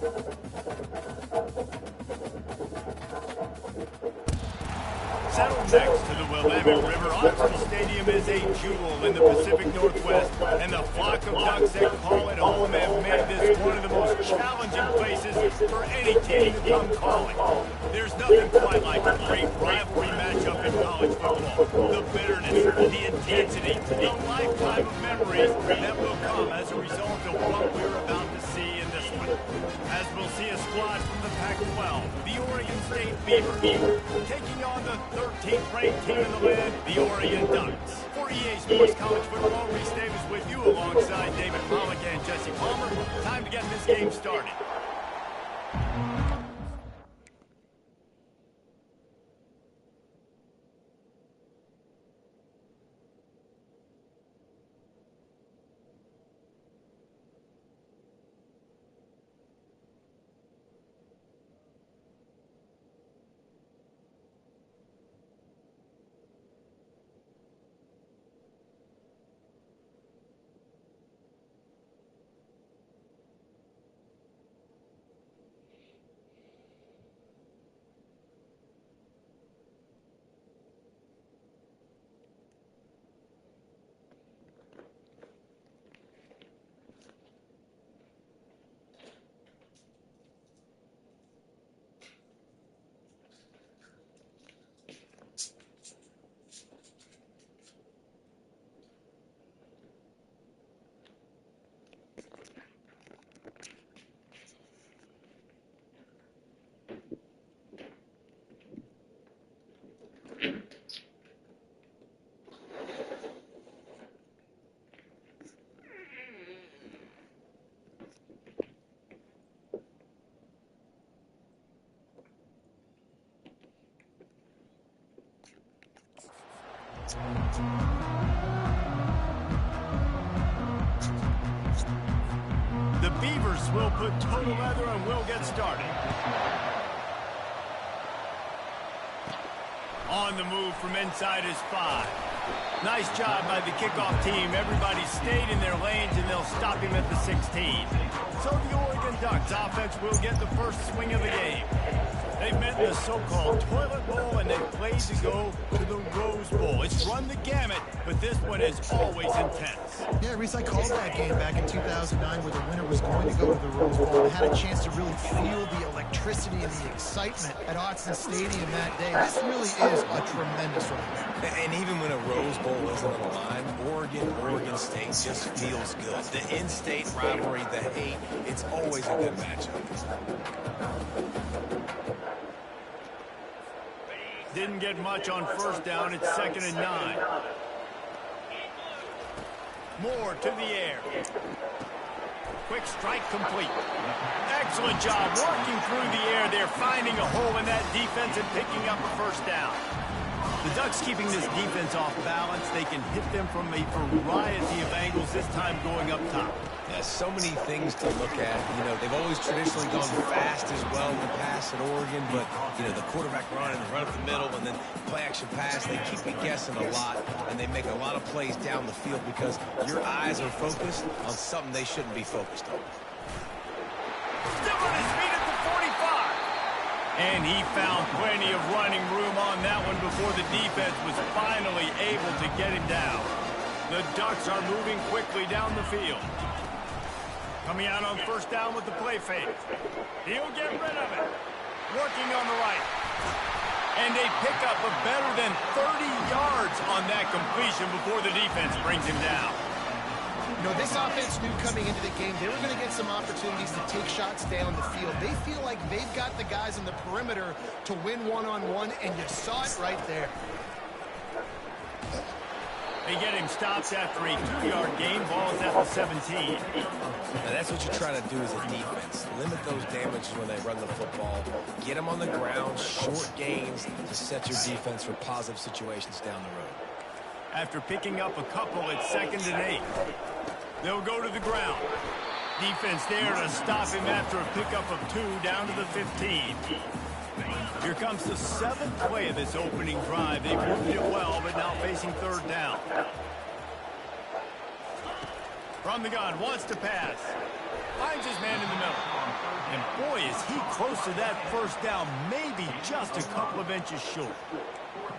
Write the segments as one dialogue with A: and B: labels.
A: Settled next to the Willamette River, Autzen Stadium is a jewel in the Pacific Northwest, and the flock of Ducks that call it home have made this one of the most challenging places for any team to come calling. There's nothing quite like a great rivalry matchup in college football. The bitterness, the intensity, the lifetime of memories that will come as a result of what we're about to see in this one. As we'll see a squad from the Pac-12, the Oregon State Beavers, taking on the 13th ranked team in the land, the Oregon Ducks. For EA Sports College Football, Reese Davis with you alongside David Pollack and Jesse Palmer. Time to get this game started. The Beavers will put total leather and will get started. On the move from inside is 5. Nice job by the kickoff team. Everybody stayed in their lanes, and they'll stop him at the 16. So the Oregon Ducks offense will get the first swing of the game. They've met in the so-called toilet bowl, and they've played to go to the Rose Bowl. It's run the gamut, but this one is always intense.
B: Yeah, Reese, I called that game back in 2009 where the winner was going to go to the Rose Bowl. I had a chance to really feel the electricity and the excitement at Autzen Stadium that day. This really is a tremendous one.
C: And even when a Rose Bowl isn't on the line, Oregon State just feels good. The in-state rivalry, the hate, it's always a good matchup.
A: Didn't get much on first down. It's 2nd and 9. Moore to the air. Quick strike complete. Excellent job working through the air. They're finding a hole in that defense and picking up a first down. The Ducks keeping this defense off balance. They can hit them from a variety of angles, this time going up top.
C: Yeah, so many things to look at. You know, they've always traditionally gone fast as well in the past at Oregon, but, you know, the quarterback run and the run up the middle and then play-action pass, they keep you guessing a lot, and they make a lot of plays down the field because your eyes are focused on something they shouldn't be focused on.
A: Still on his feet at the 45. And he found plenty of running room on that one before the defense was finally able to get him down. The Ducks are moving quickly down the field. Coming out on first down with the play fake. He'll get rid of it. Working on the right. And they pick up a better than 30 yards on that completion before the defense brings him down.
B: You know, this offense knew coming into the game they were going to get some opportunities to take shots down the field. They feel like they've got the guys on the perimeter to win one-on-one, and you saw it right there.
A: They get him stopped after a 2-yard gain. Ball is at the 17.
C: Now that's what you're trying to do as a defense. Limit those damages when they run the football. Get them on the ground, short gains to set your defense for positive situations down the road.
A: After picking up a couple, it's 2nd and 8. They'll go to the ground. Defense there to stop him after a pickup of 2 down to the 15. Here comes the 7th play of this opening drive. They moved it well, but now facing 3rd down. From the gun, wants to pass. Finds his man in the middle. And boy, is he close to that first down, maybe just a couple of inches short.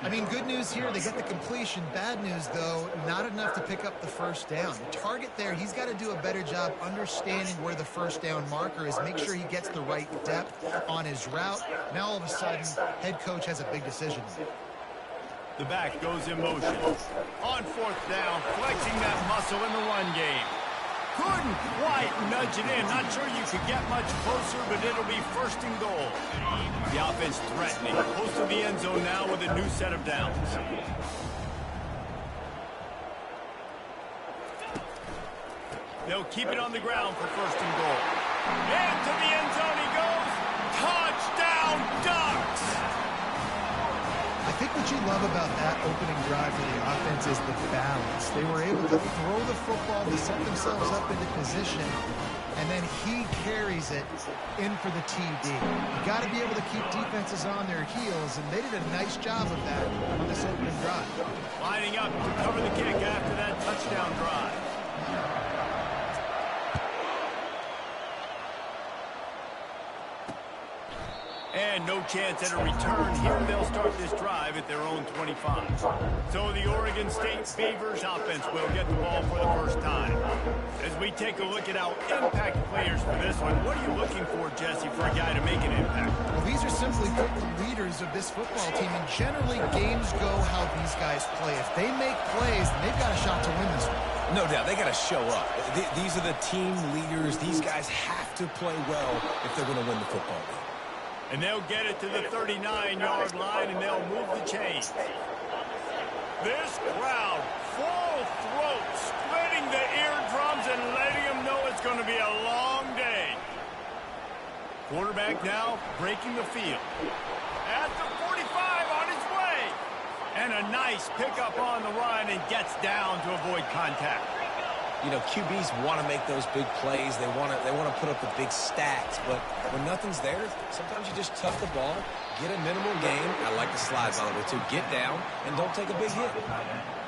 B: I mean, good news here, they get the completion. Bad news, though, not enough to pick up the first down. The target there, he's got to do a better job understanding where the first down marker is, make sure he gets the right depth on his route. Now, all of a sudden, head coach has a big decision.
A: The back goes in motion. On fourth down, flexing that muscle in the run game. Couldn't quite nudge it in. Not sure you could get much closer, but it'll be first and goal. The offense threatening. Close to the end zone now with a new set of downs. They'll keep it on the ground for first and goal. Into the end zone he goes. Touchdown, Ducks!
B: I think what you love about that opening drive for the offense is the balance. They were able to throw the football to set themselves up into position, and then he carries it in for the TD. You got to be able to keep defenses on their heels, and they did a nice job of that on this opening drive.
A: Lining up to cover the kick after that touchdown drive. And no chance at a return. Here they'll start this drive at their own 25. So the Oregon State Beavers offense will get the ball for the first time. As we take a look at our impact players for this one, what are you looking for, Jesse, for a guy to make an impact?
B: Well, these are simply put the leaders of this football team, and generally games go how these guys play. If they make plays, then they've got a shot to win this one.
C: No doubt, they got to show up. These are the team leaders. These guys have to play well if they're going to win the football game.
A: And they'll get it to the 39-yard line, and they'll move the chains. This crowd, full throat, splitting the eardrums and letting them know it's going to be a long day. Quarterback now breaking the field. At the 45 on his way. And a nice pickup on the run and gets down to avoid contact.
C: You know, QBs want to make those big plays. They want to put up the big stats. But when nothing's there, sometimes you just tuck the ball, get a minimal gain. I like the slide, by the way, too. Get down and don't take a big hit.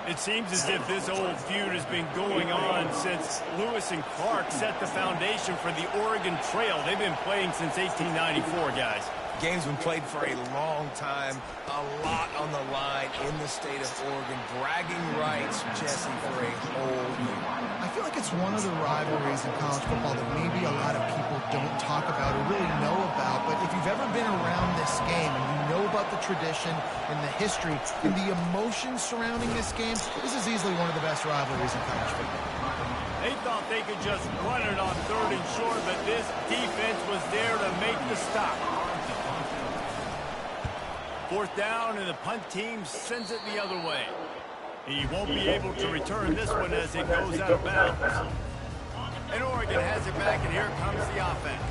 A: It seems as if this old feud has been going on since Lewis and Clark set the foundation for the Oregon Trail. They've been playing since 1894, guys.
C: Game's been played for a long time, a lot on the line in the state of Oregon. Bragging rights, Jesse, for a whole year.
B: I feel like it's one of the rivalries in college football that maybe a lot of people don't talk about or really know about. But if you've ever been around this game and you know about the tradition and the history and the emotions surrounding this game, this is easily one of the best rivalries in college football.
A: They thought they could just run it on third and short, but this defense was there to make the stop. Fourth down, and the punt team sends it the other way. He won't be able to return this one as it goes out of bounds. And Oregon has it back, and here comes the offense.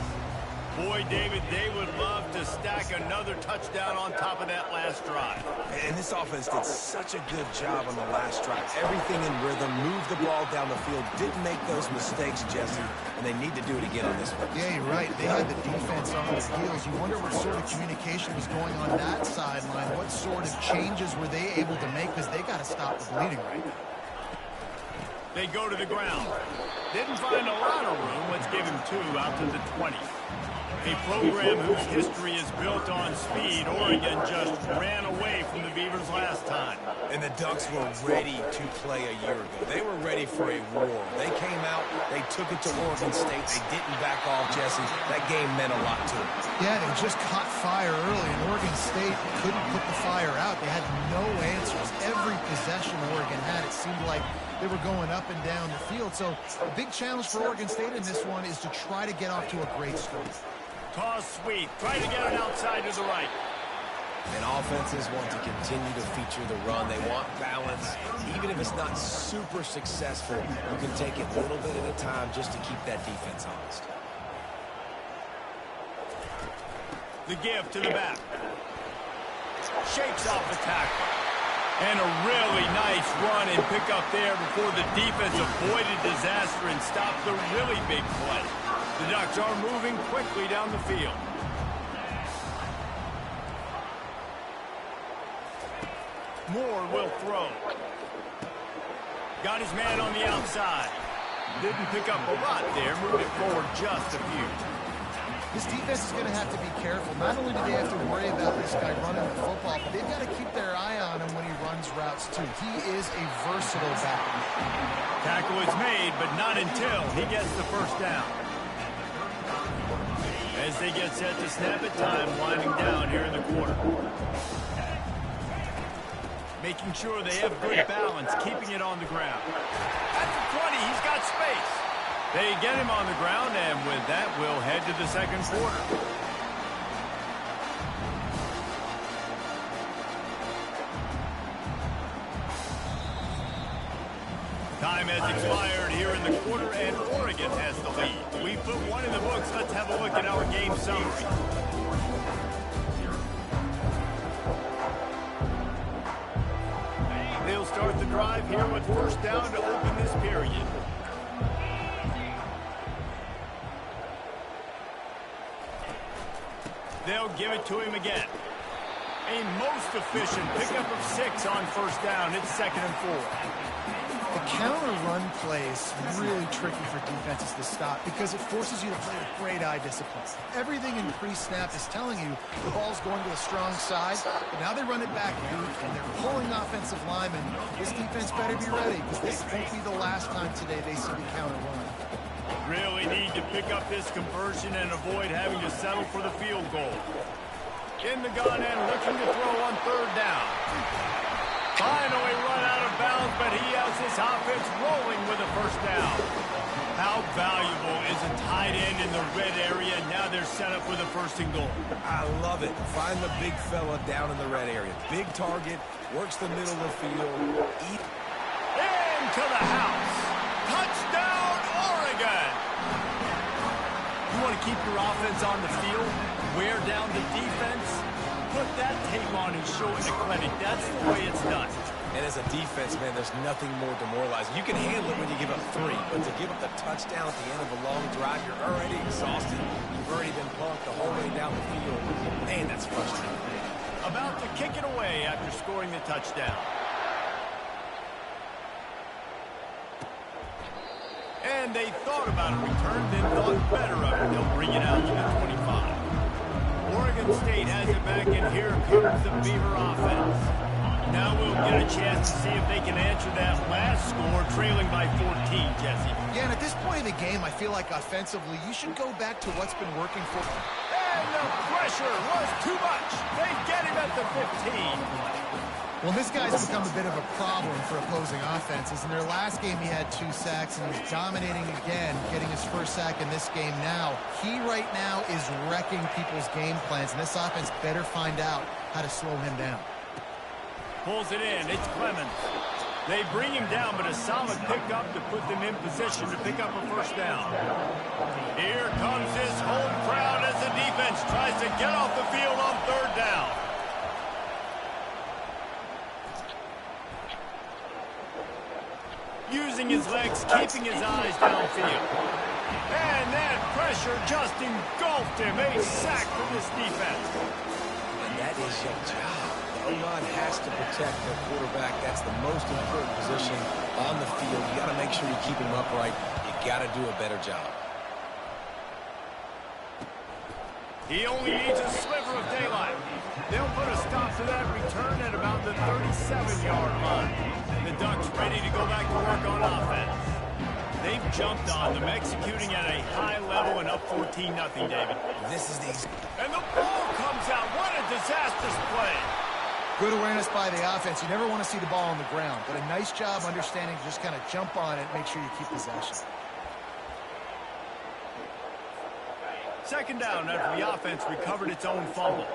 A: Boy, David, they would love to stack another touchdown on top of that last drive.
C: And this offense did such a good job on the last drive. Everything in rhythm, moved the ball down the field, didn't make those mistakes, Jesse, and they need to do it again on this one.
B: Yeah, you're right. They had the defense on their heels. You wonder what sort of communication was going on that sideline. What sort of changes were they able to make, because they got to stop the bleeding right now.
A: They go to the ground. Didn't find a lot of room. Let's give him 2 out to the 20. A program whose history is built on speed. Oregon just ran away from the Beavers last time.
C: And the Ducks were ready to play a year ago. They were ready for a war. They came out, they took it to Oregon State. They didn't back off, Jesse. That game meant a lot to them.
B: Yeah, they just caught fire early, and Oregon State couldn't put the fire out. They had no answers. Every possession Oregon had, it seemed like they were going up and down the field. So a big challenge for Oregon State in this one is to try to get off to a great start.
A: Toss sweep. Try to get it outside to the right.
C: And offenses want to continue to feature the run. They want balance. Even if it's not super successful, you can take it a little bit at a time just to keep that defense honest.
A: The give to the back. Shakes off the tackle. And a really nice run and pick up there before the defense avoided disaster and stopped the really big play. The Ducks are moving quickly down the field. Moore will throw. Got his man on the outside. Didn't pick up a lot there. Moved it forward just a few.
B: This defense is going to have to be careful. Not only do they have to worry about this guy running the football, but they've got to keep their eye on him when he runs routes, too. He is a versatile back.
A: Tackle is made, but not until he gets the first down. As they get set to snap it, time winding down here in the quarter. Making sure they have good balance, keeping it on the ground. At the 20, he's got space. They get him on the ground, and with that, we'll head to the second quarter. Time has expired here in the quarter, and Oregon has the lead. We put one in the books. Let's have a look at our game summary. They'll start the drive here with first down to open this period. They'll give it to him again. A most efficient pickup of 6 on first down. It's 2nd and 4.
B: The counter run play is really tricky for defenses to stop because it forces you to play with great eye discipline. Everything in pre-snap is telling you the ball's going to a strong side, but now they run it back deep and they're pulling offensive linemen. This defense better be ready because this won't be the last time today they see the counter run.
A: Really need to pick up this conversion and avoid having to settle for the field goal. In the gun and looking to throw on third down. Finally run out of bounds, but he has this offense rolling with a first down. How valuable is a tight end in the red area? Now they're set up with a 1st and goal.
C: I love it. Find the big fella down in the red area. Big target, works the middle of the field.
A: Into the house. Touchdown, Oregon. You want to keep your offense on the field? Wear down the defense? Put that tape on and show it to clinic. That's the way it's done.
C: And as a defense, man, there's nothing more demoralizing. You can handle it when you give up 3, but to give up the touchdown at the end of a long drive, you're already exhausted. You've already been punked the whole way down the field. Man, that's frustrating.
A: About to kick it away after scoring the touchdown. And they thought about a return, then thought better of it. They'll bring it out to the 25. Oregon State has it back, and here comes the Beaver offense. Now we'll get a chance to see if they can answer that last score, trailing by 14, Jesse.
B: Yeah, and at this point in the game, I feel like offensively, you should go back to what's been working for them.
A: And the pressure was too much. They get him at the 15.
B: Well, this guy's become a bit of a problem for opposing offenses. In their last game, he had 2 sacks, and he's dominating again, getting his 1st sack in this game now. He right now is wrecking people's game plans, and this offense better find out how to slow him down.
A: Pulls it in. It's Clemens. They bring him down, but a solid pickup to put them in position to pick up a 1st down. Here comes this home crowd as the defense tries to get off the field on 3rd down. Using his legs, keeping his eyes downfield. And that pressure just engulfed him. A sack for this defense.
C: And that is your job. The O-line has to protect their quarterback. That's the most important position on the field. You got to make sure you keep him upright. You got to do a better job.
A: He only needs a sliver of daylight. They'll put a stop to that return at about the 37-yard line. The Ducks ready to go back to work on offense. They've jumped on them, executing at a high level and up 14-0, David.
C: This is the...
A: And the ball comes out. What a disastrous play.
B: Good awareness by the offense. You never want to see the ball on the ground, but a nice job understanding to just kind of jump on it and make sure you keep possession.
A: 2nd down after the offense recovered its own fumble.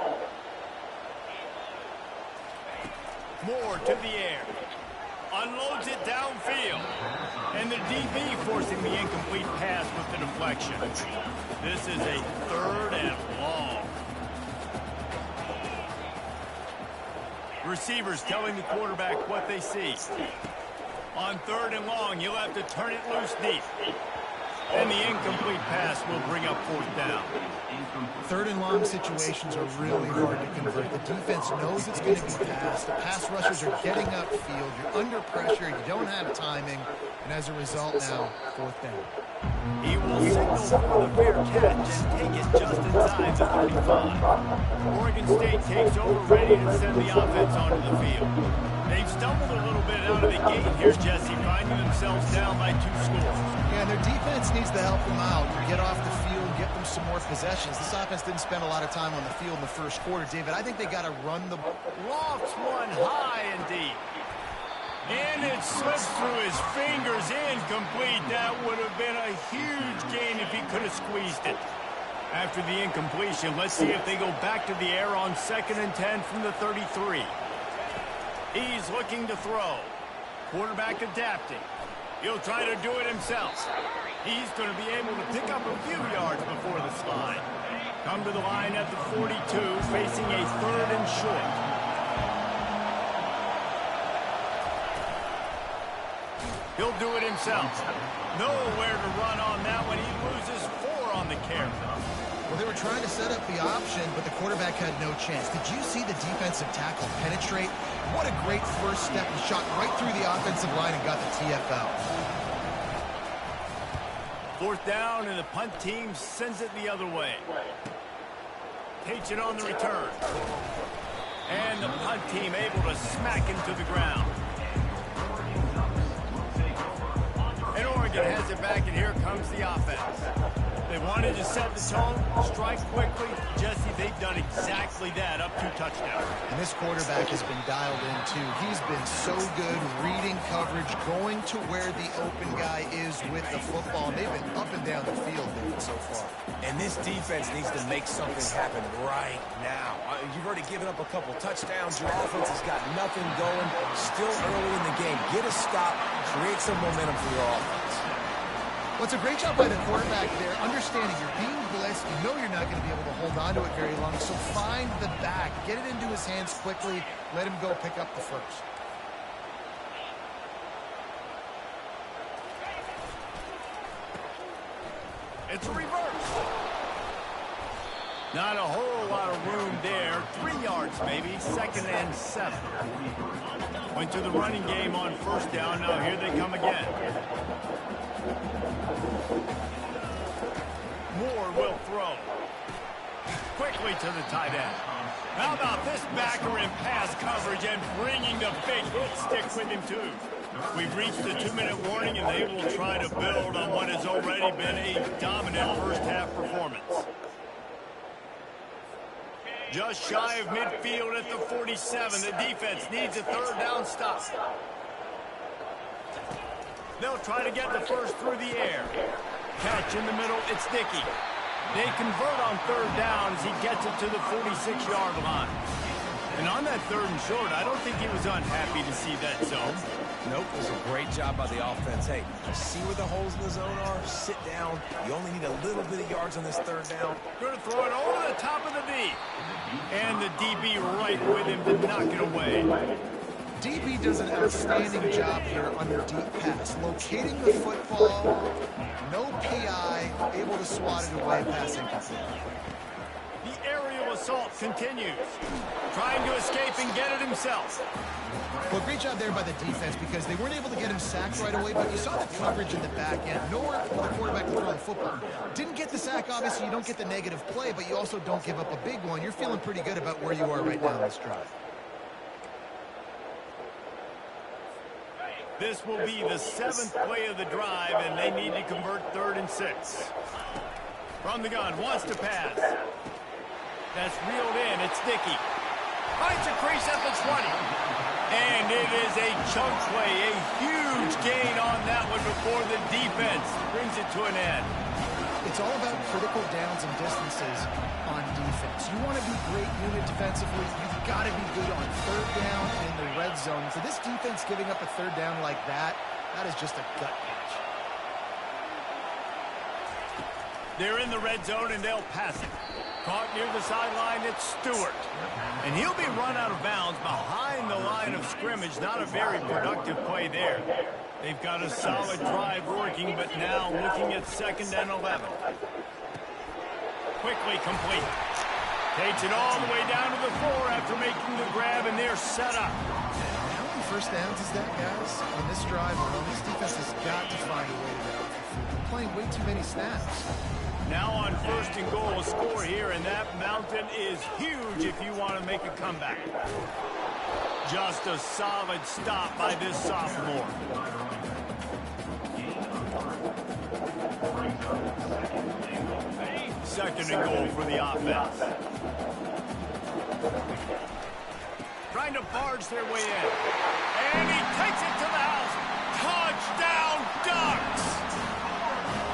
A: Moore to the air. Unloads it downfield. And the DB forcing the incomplete pass with the deflection. This is a 3rd and long. Receivers telling the quarterback what they see. On 3rd and long, you'll have to turn it loose deep. And the incomplete pass will bring up 4th down.
B: 3rd and long situations are really hard to convert. The defense knows it's going to be passed. The pass rushers are getting upfield. You're under pressure. You don't have timing. And as a result now, 4th down.
A: He will signal for the fair catch and take it just inside the 35. Oregon State takes over, ready to send the offense onto the field. They've stumbled a little bit out of the gate here, Jesse, finding themselves down by 2 scores.
B: Yeah, and their defense needs to help them out. Get off the field, get them some more possessions. This offense didn't spend a lot of time on the field in the first quarter, David. I think they got to run the ball.
A: Lofts one high and deep. And it slips through his fingers, incomplete. That would have been a huge gain if he could have squeezed it. After the incompletion, let's see if they go back to the air on 2nd and 10 from the 33. He's looking to throw. Quarterback adapting. He'll try to do it himself. He's going to be able to pick up a few yards before the slide. Come to the line at the 42, facing a 3rd and short. He'll do it himself. Nowhere to run on that one. He loses 4 on the carry.
B: Well, they were trying to set up the option, but the quarterback had no chance. Did you see the defensive tackle penetrate? What a great first step. He shot right through the offensive line and got the TFL.
A: 4th down, and the punt team sends it the other way. Takes it on the return. And the punt team able to smack him to the ground. And Oregon has it back, and here comes the offense. They wanted to set the tone, strike quickly. Jesse, they've done exactly that, up 2 touchdowns.
B: And this quarterback has been dialed in, too. He's been so good reading coverage, going to where the open guy is with the football. And they've been up and down the field so far.
C: And this defense needs to make something happen right now. You've already given up a couple touchdowns. Your offense has got nothing going. Still early in the game. Get a stop. Create some momentum for your offense.
B: Well, it's a great job by the quarterback there, understanding you're being blitzed. You know you're not going to be able to hold on to it very long. So find the back. Get it into his hands quickly. Let him go pick up the first.
A: It's a reverse. Not a whole lot of room there. 3 yards maybe. 2nd and 7. Went to the running game on 1st down. Now here they come again. Moore will throw. Quickly to the tight end. How about this backer in pass coverage and bringing the big hit stick with him too. We've reached the 2-minute warning, and they will try to build on what has already been a dominant first-half performance. Just shy of midfield at the 47. The defense needs a 3rd down stop. They'll try to get the first through the air. Catch in the middle, it's Dickey. They convert on 3rd down as he gets it to the 46-yard line. And on that 3rd and short, I don't think he was unhappy to see that zone.
C: Nope, it was a great job by the offense. Hey, see where the holes in the zone are? Sit down. You only need a little bit of yards on this 3rd down.
A: Going to throw it over the top of the D. And the DB right with him to knock it away.
B: DB does an outstanding job here on their deep pass. Locating the football, no PI, able to swat it away, passing complete.
A: The aerial assault continues. Trying to escape and get it himself.
B: Well, great job there by the defense because they weren't able to get him sacked right away, but you saw the coverage in the back end. Nowhere for the quarterback to throw the football. Didn't get the sack, obviously. You don't get the negative play, but you also don't give up a big one. You're feeling pretty good about where you are right now in this drive.
A: This will be the 7th play of the drive, and they need to convert 3rd and 6. From the gun, wants to pass. That's reeled in. It's Dickey. Finds a crease at the 20. And it is a chunk play, a huge gain on that one before the defense brings it to an end.
B: It's all about critical downs and distances on defense. You want to be great unit defensively, you've got to be good on 3rd down and in the red zone. For this defense giving up a 3rd down like that, that is just a gut punch.
A: They're in the red zone, and they'll pass it. Caught near the sideline, it's Stewart. And he'll be run out of bounds behind the line of scrimmage. Not a very productive play there. They've got a solid drive working, but now looking at 2nd and 11. Quickly complete. Takes it all the way down to the 4 after making the grab, and they're set up.
B: How many 1st downs is that, guys? On this drive alone, this defense has got to find a way to get off the field. playing way too many snaps.
A: Now on 1st and goal, a score here, and that mountain is huge if you want to make a comeback. Just a solid stop by this sophomore. Second and goal for the offense. Trying to barge their way in. And he takes it to the house. Touchdown, Ducks!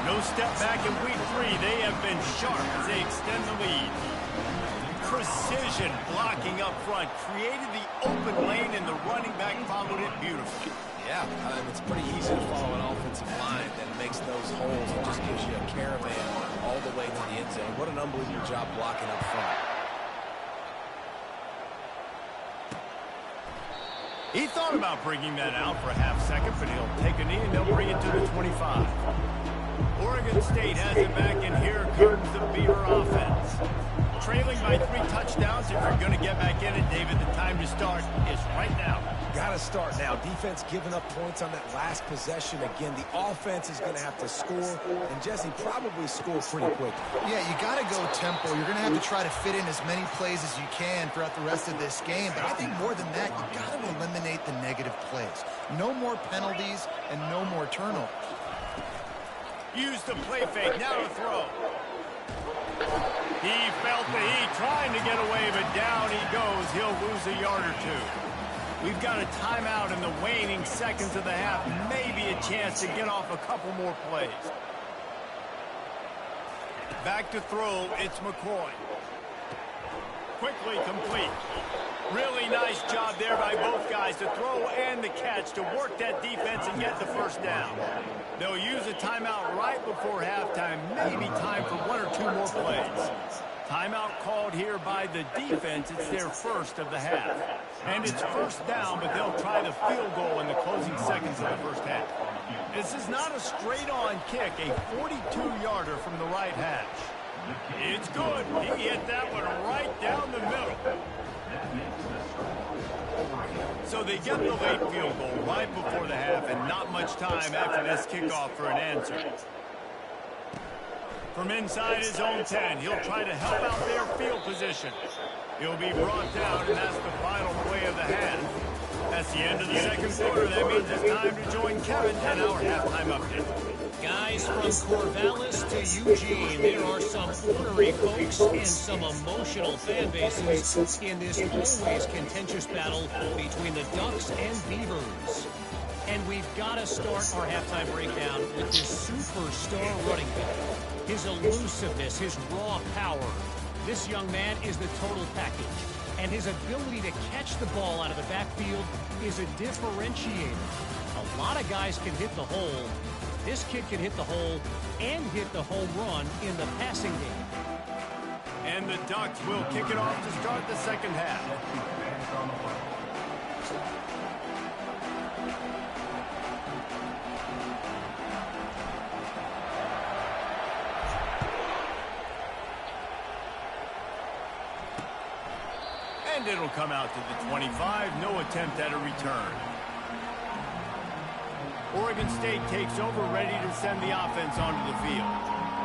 A: No step back in week 3. They have been sharp as they extend the lead. Precision blocking up front. Created the open lane, and the running back followed it beautifully.
C: Yeah, it's pretty easy to follow an offensive line that makes those holes and just gives you a caravan all the way to the end zone. What an unbelievable job blocking up front.
A: He thought about bringing that out for a half second, but he'll take a knee and they'll bring it to the 25. Oregon State has it back, and here comes the Beaver offense. Trailing by 3 touchdowns. If you're going to get back in it, David, the time to start is right now.
C: Got to start now. Defense giving up points on that last possession. Again, the offense is going to have to score, and Jesse probably score pretty quick.
B: Yeah, you got to go tempo. You're going to have to try to fit in as many plays as you can throughout the rest of this game. But I think more than that, you got to eliminate the negative plays. No more penalties and no more turnovers.
A: Use the play fake. Now to throw. He felt the heat, trying to get away, but down he goes. He'll lose a yard or 2. We've got a timeout in the waning seconds of the half. Maybe a chance to get off a couple more plays. Back to throw. It's McCoy. Quickly complete. Really nice job there by both guys to throw and the catch to work that defense and get the first down. They'll use a timeout right before halftime. Maybe time for 1 or 2 more plays. Timeout called here by the defense. It's their first of the half. And it's first down, but they'll try the field goal in the closing seconds of the first half. This is not a straight-on kick, a 42-yarder from the right hash. It's good. He hit that one right down the middle. So they get the late field goal right before the half, and not much time after this kickoff for an answer. From inside his own 10, he'll try to help out their field position. He'll be brought down, and that's the final play of the half. That's the end of the second quarter. That means it's time to join Kevin and our halftime update.
D: Guys, from Corvallis to Eugene, there are some ornery folks and some emotional fan bases in this always contentious battle between the Ducks and Beavers. And we've got to start our halftime breakdown with this superstar running back. His elusiveness, his raw power. This young man is the total package. And his ability to catch the ball out of the backfield is a differentiator. A lot of guys can hit the hole. This kid can hit the hole and hit the home run in the passing game.
A: And the Ducks will kick it off to start the second half. And it'll come out to the 25. No attempt at a return. Oregon State takes over, ready to send the offense onto the field.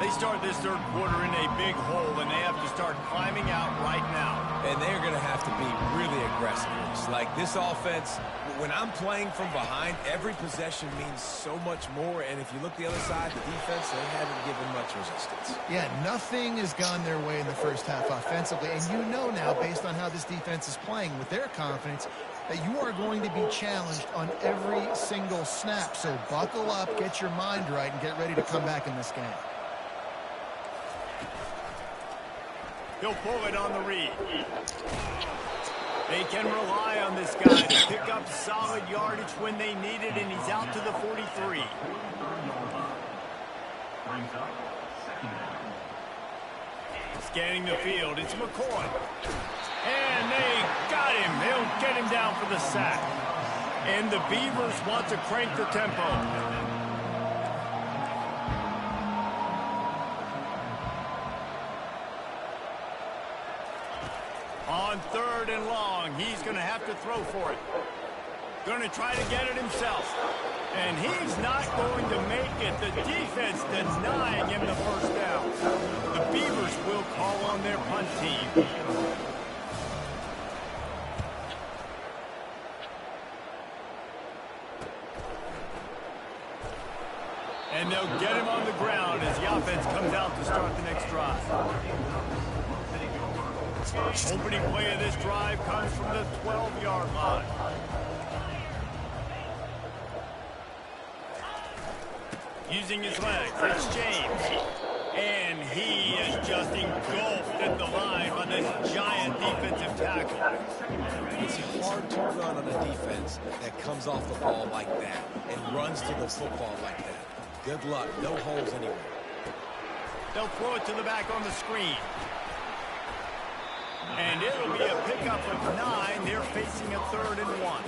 A: They start this third quarter in a big hole, and they have to start climbing out right now.
C: And they're going to have to be really aggressive. It's like this offense, when I'm playing from behind, every possession means so much more. And if you look the other side, the defense, they haven't given much resistance.
B: Yeah, nothing has gone their way in the first half offensively. And you know now, based on how this defense is playing with their confidence, that you are going to be challenged on every single snap. So buckle up, get your mind right, and get ready to come back in this game.
A: He'll pull it on the read. They can rely on this guy to pick up solid yardage when they need it, and he's out to the 43. Scanning the field, it's McCoy. And they got him. They'll get him down for the sack. And the Beavers want to crank the tempo. On 3rd and long, he's going to have to throw for it. Going to try to get it himself. And he's not going to make it. The defense denying him the first down. The Beavers will call on their punt team. And they'll get him on the ground as the offense comes out to start the next drive. Opening play of this drive comes from the 12-yard line. Using his legs, it's James. And he is just engulfed at the line by this giant defensive tackle.
C: It's hard to run on a defense that comes off the ball like that and runs to the football like that. Good luck. No holes anywhere.
A: They'll throw it to the back on the screen. And it'll be a pickup of 9. They're facing a 3rd and 1.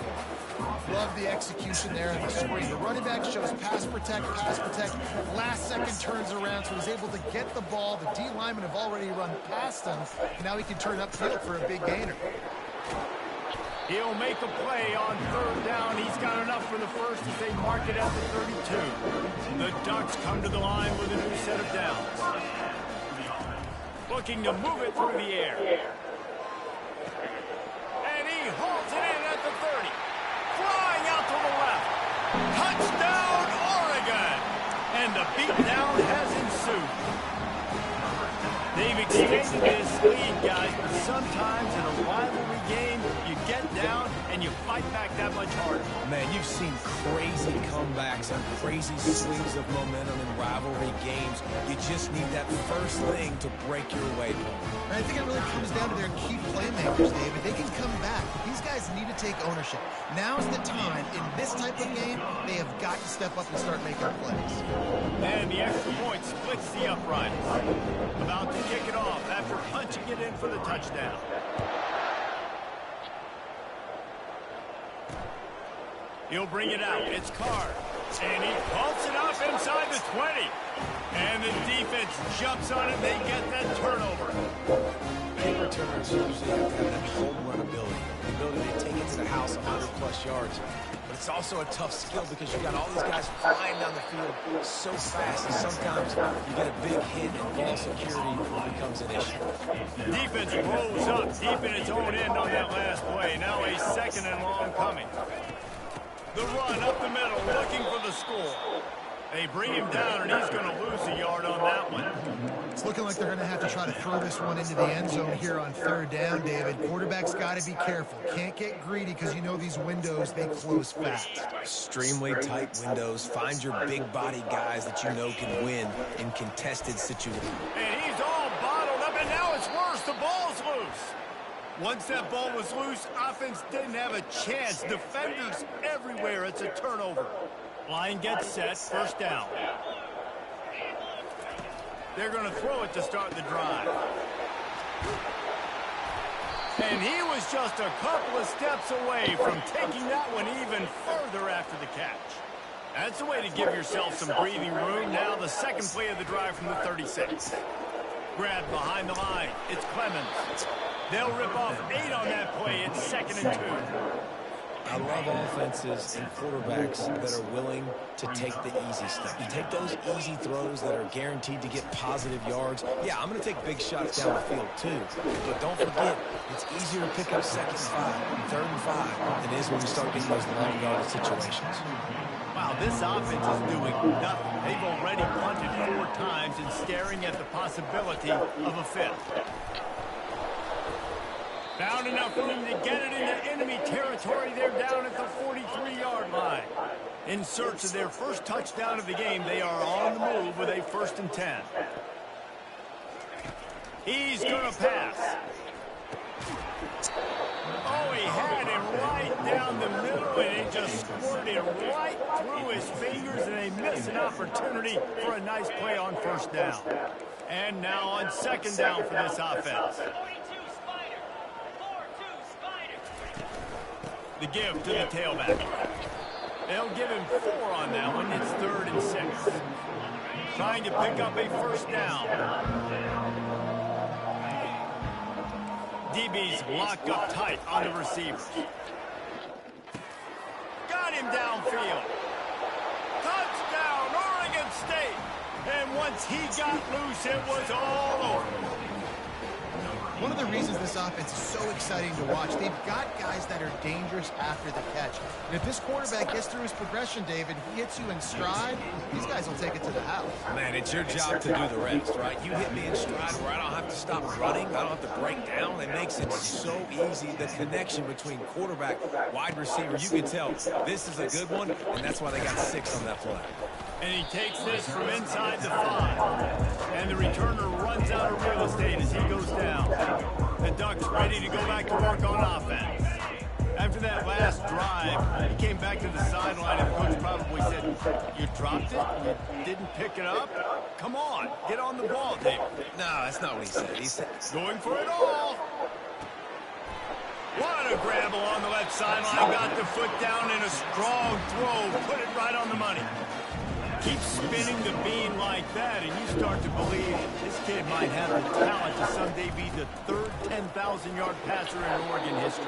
B: Love the execution there in the screen. The running back shows pass protect. Last second turns around, so he's able to get the ball. The D linemen have already run past him. Now he can turn upfield for a big gainer.
A: He'll make a play on 3rd down. He's got enough for the first as they mark it at the 32. The Ducks come to the line with a new set of downs. Looking to move it through the air. And he holds it in at the 30. Flying out to the left. Touchdown, Oregon! And the beatdown has ensued. They've extended this lead, guys, but sometimes in a rivalry game, you get down and you fight back that much harder.
C: Man, you've seen crazy comebacks and crazy swings of momentum in rivalry games. You just need that first thing to break your way home.
B: I think it really comes down to their key playmakers, David. They can come back, but these guys need to take ownership. Now's the time. In this type of game, they have got to step up and start making plays.
A: And the extra point splits the upright. About to kick it off after punching it in for the touchdown. He'll bring it out. It's Carr. And he pumps it up inside the 20. And the defense jumps on it. They get that turnover.
C: Big returners usually have that home run ability. The ability to take it to the house 100-plus yards. But it's also a tough skill because you got all these guys flying down the field so fast. And sometimes you get a big hit and ball security becomes an issue.
A: Defense rolls up deep in its own end on that last play. Now a 2nd and long coming. The run up the middle, looking for the score. They bring him down, and he's going to lose a yard on that one.
B: It's looking like they're going to have to try to throw this one into the end zone here on 3rd down, David. Quarterback's got to be careful. Can't get greedy because you know these windows, they close fast.
C: Extremely tight windows. Find your big body guys that you know can win in contested situations.
A: And he's all bottled up, and now it's worse. The ball's loose. Once that ball was loose, offense didn't have a chance. Defenders everywhere. It's a turnover. Line gets set. 1st down. They're going to throw it to start the drive. And he was just a couple of steps away from taking that one even further after the catch. That's a way to give yourself some breathing room. Now the 2nd play of the drive from the 36. Grab behind the line. It's Clemens. They'll rip off 8 on that play. It's 2nd and 2.
C: I love offenses and quarterbacks that are willing to take the easy stuff. You take those easy throws that are guaranteed to get positive yards. Yeah, I'm going to take big shots down the field too. But don't forget, it's easier to pick up 2nd and 5, 3rd and 5 than it is when you start getting those long yardage situations.
A: Wow, this offense is doing nothing. They've already punted 4 times and staring at the possibility of a 5th. Found enough room to get it into enemy territory. They're down at the 43-yard line. In search of their first touchdown of the game, they are on the move with a 1st and 10. He's going to pass. Oh, he had him right down the middle, and he just squirted right through his fingers, and they miss an opportunity for a nice play on 1st down. And now on 2nd down for this offense. The give to the tailback. They'll give him 4 on that one. It's 3rd and 6. Trying to pick up a 1st down. DB's locked up tight on the receivers. get him downfield. Touchdown, Oregon State. And once he got loose, it was all over.
B: One of the reasons this offense is so exciting to watch, they've got guys that are dangerous after the catch. And if this quarterback gets through his progression, David, he hits you in stride, these guys will take it to the house.
C: Man, it's your job to do the rest, right? You hit me in stride where I don't have to stop running. I don't have to break down. It makes it so easy. The connection between quarterback, wide receiver, you can tell this is a good one, and that's why they got 6 on that play.
A: And he takes this from inside the 5. And the returner runs out of real estate as he goes down. The Ducks ready to go back to work on offense. After that last drive, he came back to the sideline and the coach probably said, you dropped it? You didn't pick it up? Come on, get on the ball, David.
C: No, that's not what he said. He said,
A: going for it all. What a grab along the left sideline. Got the foot down in a strong throw. Put it right on the money. Keep spinning the bean like that, and you start to believe this kid might have the talent to someday be the third 10,000-yard passer in Oregon history.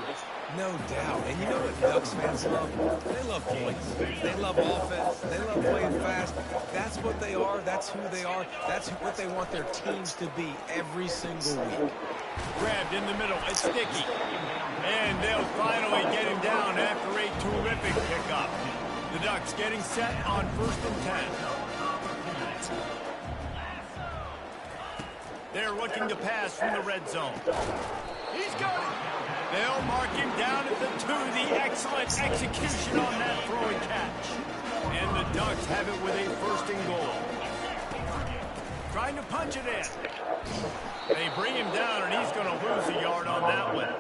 C: no doubt. And you know what Ducks fans love? They love points. They love offense. They love playing fast. That's what they are. That's who they are. That's what they want their teams to be every single week.
A: Grabbed in the middle. It's sticky. And they'll finally get him down after a terrific pickup. The Ducks getting set on 1st and 10. They're looking to pass from the red zone. He's got it. They'll mark him down at the 2. The excellent execution on that throwing catch. And the Ducks have it with a 1st and goal. Trying to punch it in. They bring him down, and he's going to lose a yard on that one.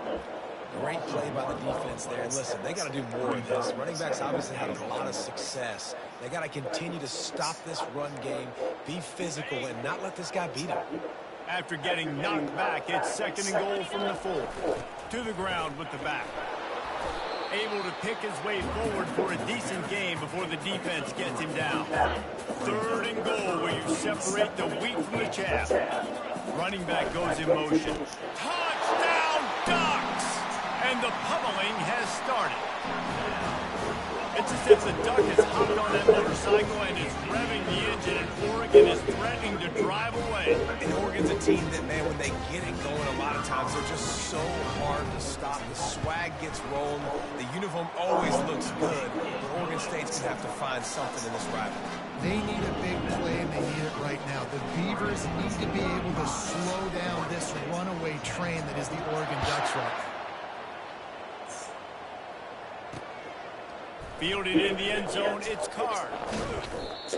C: Great play by the defense there. And listen, they got to do more of this. Running backs obviously had a lot of success. They got to continue to stop this run game, be physical, and not let this guy beat him.
A: After getting knocked back, it's 2nd and goal from the 4. To the ground with the back. Able to pick his way forward for a decent game before the defense gets him down. 3rd and goal where you separate the wheat from the chaff. Running back goes in motion. Touchdown, Ducks! And the pummeling has started. It's as if the Duck has hopped on that motorcycle and is revving the engine, and Oregon is threatening to drive away.
C: And Oregon's a team that, man, when they get it going, a lot of times they're just so hard to stop. The swag gets rolling. The uniform always looks good. But Oregon State's going to have to find something in this rivalry.
B: They need a big play, and they need it right now. The Beavers need to be able to slow down this runaway train that is the Oregon Ducks right now.
A: Fielded in the end zone, it's Carr.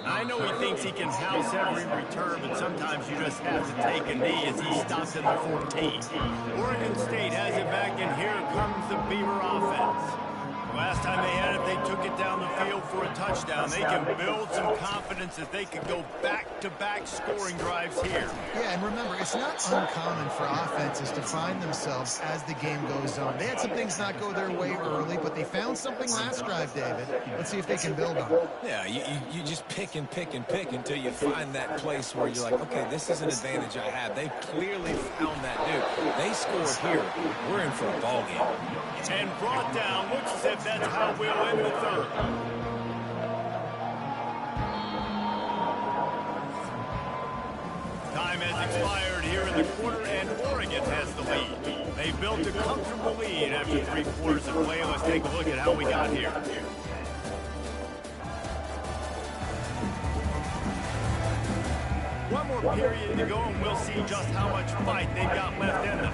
A: I know he thinks he can house every return, but sometimes you just have to take a knee as he stops at the 14. Oregon State has it back, and here comes the Beaver offense. Last time they had it, they took it down the field for a touchdown. They can build some confidence that they could go back-to-back scoring drives here.
B: Yeah, and remember, it's not uncommon for offenses to find themselves as the game goes on. They had some things not go their way early, but they found something last drive, David. Let's see if they can build on it.
C: Yeah, you just pick and pick and pick until you find that place where you're like, okay, this is an advantage I have. They clearly found that dude. They scored here. We're in for a ball game.
A: And brought down. Looks as if that's how we'll end the 3rd. Time has expired here in the quarter, and Oregon has the lead. They built a comfortable lead after 3 quarters of play. Let's take a look at how we got here. One more period to go, and we'll see just how much fight they've got left in them.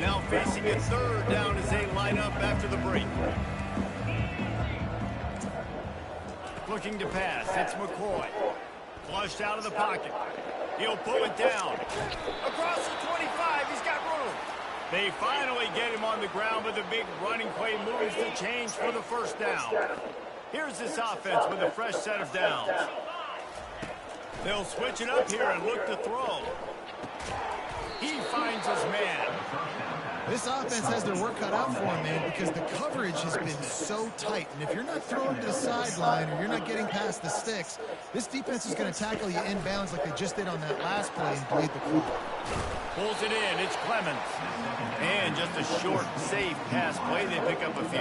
A: Now facing a 3rd down as they line up after the break. Looking to pass, it's McCoy. Flushed out of the pocket. He'll pull it down. Across the 25, he's got room. They finally get him on the ground, but the big running play moves the change for the 1st down. Here's this offense with a fresh set of downs. They'll switch it up here and look to throw. He finds his man.
B: This offense has their work cut out for them, man, because the coverage has been so tight. And if you're not throwing to the sideline or you're not getting past the sticks, this defense is going to tackle you inbounds like they just did on that last play and bleed the clock.
A: Pulls it in. It's Clemens. And just a short, safe pass play. They pick up a few.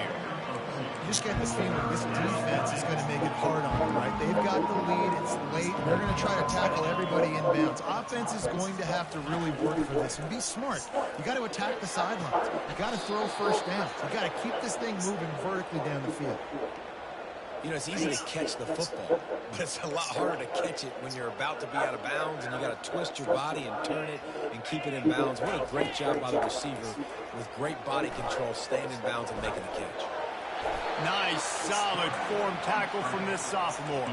B: You just get the feeling this defense is going to make it hard on them, right? They've got the lead. It's late. And they're going to try to tackle everybody inbounds. Offense is going to have to really work for this and be smart. You got to attack the sidelines. You got to throw first down. You got to keep this thing moving vertically down the field.
C: You know, it's easy to catch the football, but it's a lot harder to catch it when you're about to be out of bounds and you got to twist your body and turn it and keep it in bounds. What a great job by the receiver with great body control, staying in bounds and making the catch.
A: Nice, solid form tackle from this sophomore.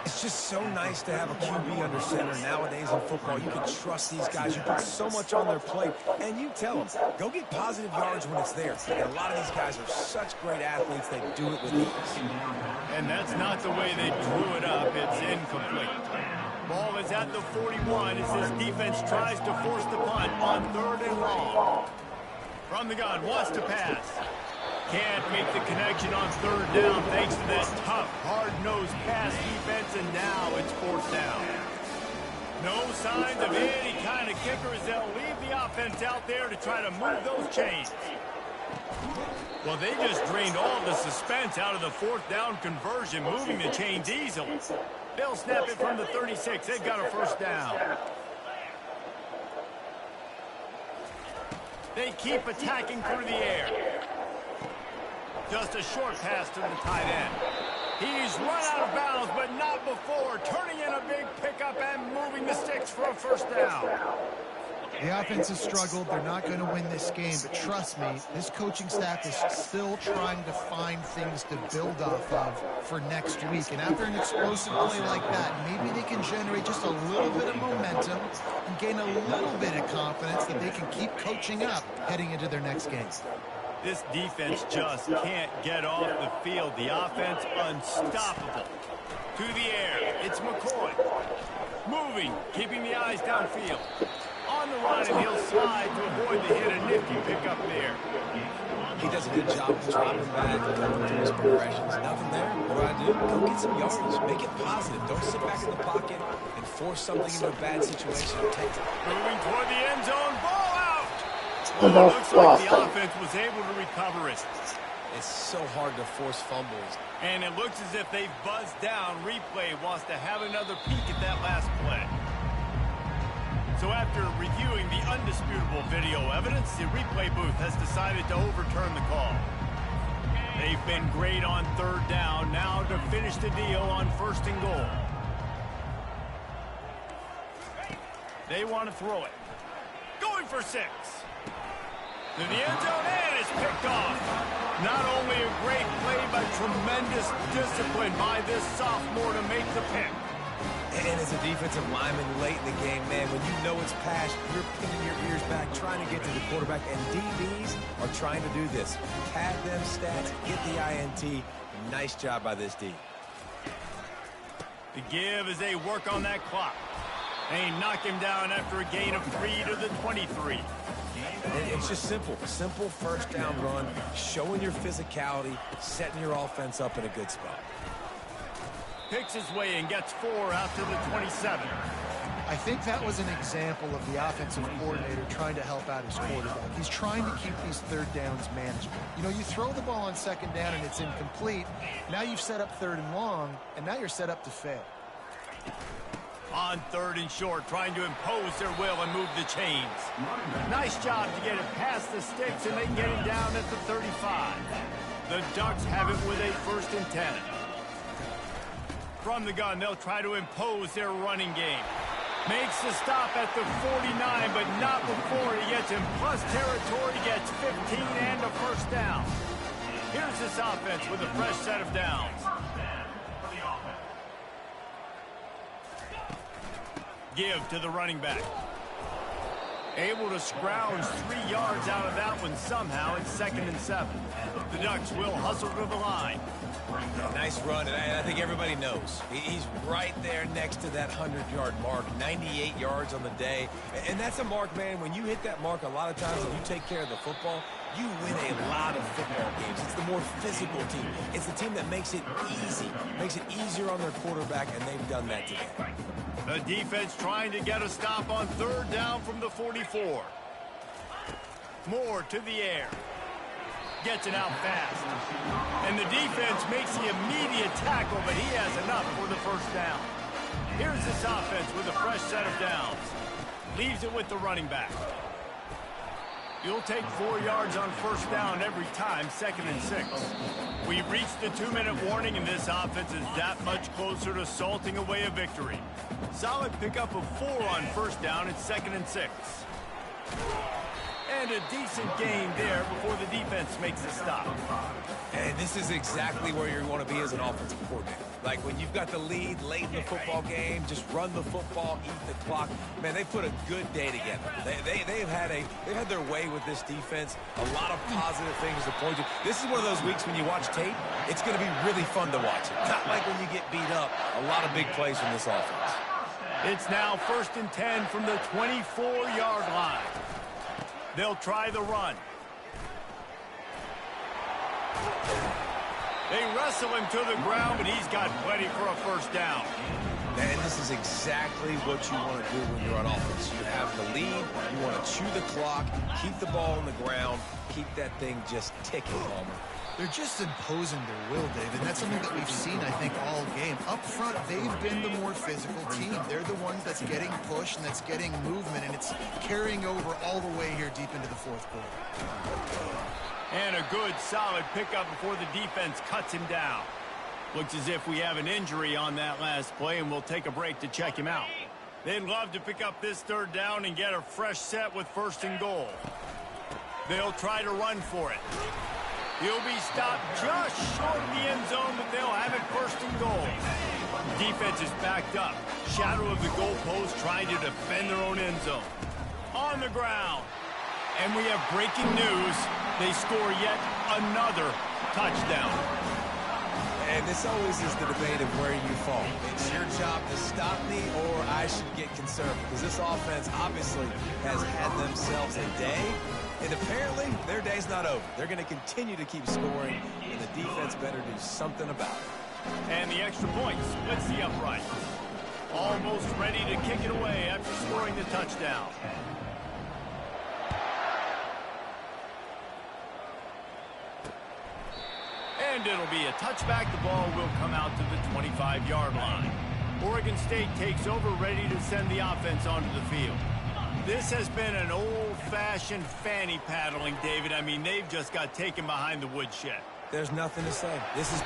C: It's just so nice to have a QB under center nowadays in football. You can trust these guys. You put so much on their plate, and you tell them, go get positive yards when it's there. And a lot of these guys are such great athletes, they do it with ease.
A: And that's not the way they drew it up. It's incomplete. Ball is at the 41 as this defense tries to force the punt on 3rd and long. From the gun, wants to pass. Can't make the connection on 3rd down thanks to that tough, hard-nosed pass defense, and now it's 4th down. No signs of any kind of kicker as they'll leave the offense out there to try to move those chains. Well, they just drained all the suspense out of the 4th down conversion, moving the chains easily. They'll snap it from the 36. They've got a 1st down. They keep attacking through the air. Just a short pass to the tight end. He's run out of bounds, but not before. Turning in a big pickup and moving the sticks for a 1st down.
B: The offense has struggled. They're not going to win this game, but trust me, this coaching staff is still trying to find things to build off of for next week. And after an explosive play like that, maybe they can generate just a little bit of momentum and gain a little bit of confidence that they can keep coaching up heading into their next game.
A: This defense just can't get off the field. The offense unstoppable. To the air, it's McCoy. Moving, keeping the eyes downfield. On the run, and he'll slide to avoid the hit. A nifty pickup there.
C: He does a good job of dropping back and coming through his progressions. Nothing there. What do? Go get some yards. Make it positive. Don't sit back in the pocket and force something into a bad situation. Take it.
A: Moving toward the end zone. Ball out. Well, it looks like the offense was able to recover it.
C: It's so hard to force fumbles.
A: And it looks as if they've buzzed down. Replay wants to have another peek at that last play. So after reviewing the undisputable video evidence, the replay booth has decided to overturn the call. They've been great on 3rd down. Now to finish the deal on 1st and goal. They want to throw it. Going for 6. To the end zone, and it's picked off. Not only a great play, but tremendous discipline by this sophomore to make the pick.
C: And as a defensive lineman late in the game, man, when you know it's passed, you're pinning your ears back, trying to get to the quarterback, and DBs are trying to do this. Pad them stats, get the INT. Nice job by this D.
A: The give as they work on that clock. They knock him down after a gain of 3 to the 23.
C: It's just simple. Simple 1st down run, showing your physicality, setting your offense up in a good spot.
A: Picks his way and gets 4 out to the 27.
B: I think that was an example of the offensive coordinator trying to help out his quarterback. He's trying to keep these 3rd downs manageable. You know, you throw the ball on 2nd down and it's incomplete. Now you've set up 3rd and long, and now you're set up to fail.
A: On 3rd and short, trying to impose their will and move the chains. Nice job to get it past the sticks, and they get him down at the 35. The Ducks have it with a 1st and 10. From the gun, they'll try to impose their running game. Makes the stop at the 49, but not before he gets in plus territory, gets 15 and a 1st down. Here's this offense with a fresh set of downs. Give to the running back. Able to scrounge 3 yards out of that one somehow. It's 2nd and 7. The Ducks will hustle to the line.
C: Nice run, and I think everybody knows. He's right there next to that 100-yard mark, 98 yards on the day. And that's a mark, man. When you hit that mark, a lot of times if you take care of the football, you win a lot of football games. It's the more physical team. It's the team that makes it easy, makes it easier on their quarterback, and they've done that today.
A: The defense trying to get a stop on 3rd down from the 44. Moore to the air. gets it out fast. And the defense makes the immediate tackle, but he has enough for the first down. Here's this offense with a fresh set of downs. Leaves it with the running back. You'll take 4 yards on first down every time, 2nd and 6. We've reached the 2-minute warning, and this offense is that much closer to salting away a victory. Solid pickup of 4 on first down. It's 2nd and 6. And a decent gain there before the defense makes a stop.
C: And this is exactly where you want to be as an offensive coordinator. Like when you've got the lead late in the football game, just run the football, eat the clock. Man, they put a good day together. They've had their way with this defense. A lot of positive things to point to. This is one of those weeks when you watch tape, it's going to be really fun to watch it. Not like when you get beat up. A lot of big plays from this offense.
A: It's now 1st and 10 from the 24-yard line. They'll try the run. They wrestle him to the ground, but he's got plenty for a first down.
C: And this is exactly what you want to do when you're on offense. You have the lead, you want to chew the clock, keep the ball on the ground, keep that thing just ticking, Palmer.
B: They're just imposing their will, David. That's something that we've seen, I think, all game. Up front, they've been the more physical team. They're the ones that's getting pushed and that's getting movement, and it's carrying over all the way here deep into the 4th quarter.
A: And a good, solid pickup before the defense cuts him down. Looks as if we have an injury on that last play, and we'll take a break to check him out. They'd love to pick up this 3rd down and get a fresh set with 1st and goal. They'll try to run for it. He'll be stopped just short of the end zone, but they'll have it 1st and goal. Defense is backed up. Shadow of the goalpost trying to defend their own end zone. On the ground. And we have breaking news. They score yet another touchdown.
C: And this always is the debate of where you fall. It's your job to stop me, or I should get concerned. Because this offense obviously has had themselves a day. And apparently, their day's not over. They're going to continue to keep scoring, and the defense better do something about it.
A: And the extra point splits the upright. Almost ready to kick it away after scoring the touchdown. And it'll be a touchback. The ball will come out to the 25-yard line. Oregon State takes over, ready to send the offense onto the field. This has been an old-fashioned fanny paddling, David. I mean, they've just got taken behind the woodshed.
C: There's nothing to say. This is...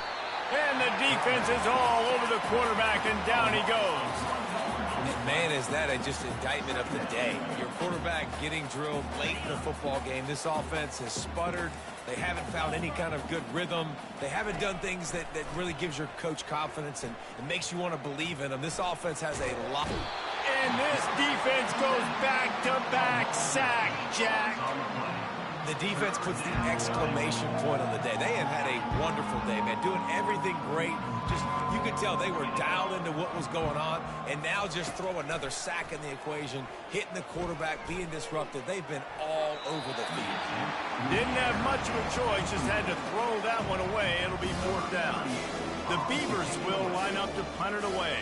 A: And the defense is all over the quarterback, and down he goes.
C: Man, is that just indictment of the day. Your quarterback getting drilled late in the football game. This offense has sputtered. They haven't found any kind of good rhythm. They haven't done things that really gives your coach confidence and makes you want to believe in them. This offense has a lot.
A: And this defense goes back-to-back sack, Jack.
C: The defense puts the exclamation point on the day. They have had a wonderful day, man, doing everything great. Just, you could tell they were dialed into what was going on, and now just throw another sack in the equation, hitting the quarterback, being disruptive. They've been all over the field.
A: Didn't have much of a choice, just had to throw that one away. It'll be 4th down. The Beavers will line up to punt it away.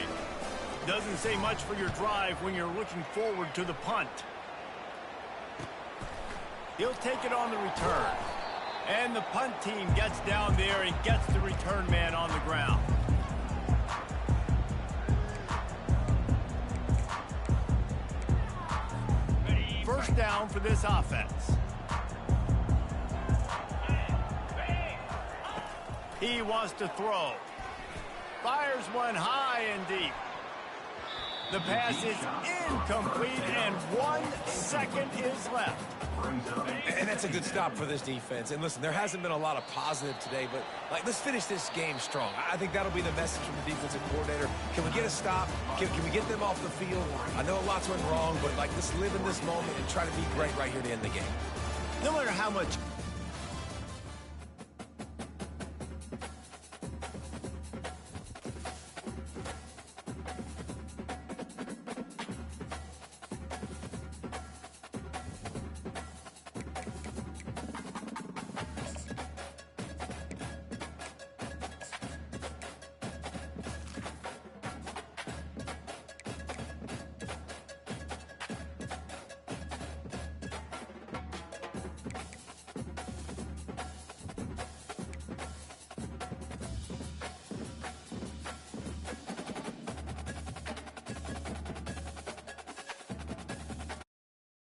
A: Doesn't say much for your drive when you're looking forward to the punt. He'll take it on the return. And the punt team gets down there and gets the return man on the ground. First down for this offense. He wants to throw. Fires one high and deep. The pass is incomplete, and 1 second is left.
C: And that's a good stop for this defense. And listen, there hasn't been a lot of positive today, but let's finish this game strong. I think that'll be the message from the defensive coordinator. Can we get a stop? Can we get them off the field? I know lots went wrong, but let's live in this moment and try to be great right here to end the game.
A: No matter how much